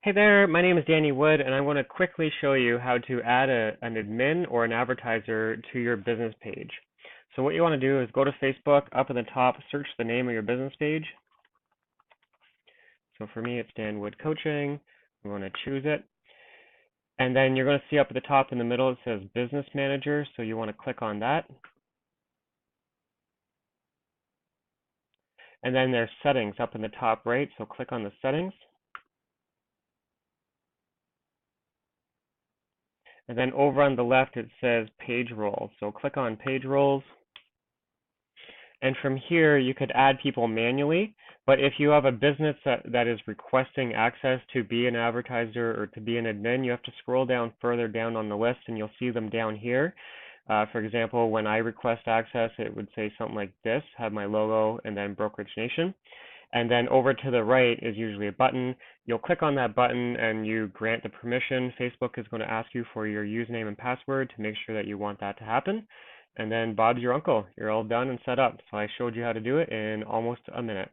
Hey there, my name is Danny Wood, and I want to quickly show you how to add an admin or an advertiser to your business page. So what you want to do is go to Facebook, up at the top, search the name of your business page. So for me, it's Dan Wood Coaching. We want to choose it. And then you're going to see up at the top in the middle, it says Business Manager, so you want to click on that. And then there's Settings up in the top right, so click on the Settings. And then over on the left, it says Page Roles. So click on Page Roles. And from here, you could add people manually. But if you have a business that is requesting access to be an advertiser or to be an admin, you have to scroll down further down on the list and you'll see them down here. For example, when I request access, it would say something like this, have my logo and then Brokerage Nation. And then over to the right is usually a button. You'll click on that button and you grant the permission. Facebook is going to ask you for your username and password to make sure that you want that to happen. And then Bob's your uncle. You're all done and set up. So I showed you how to do it in almost a minute.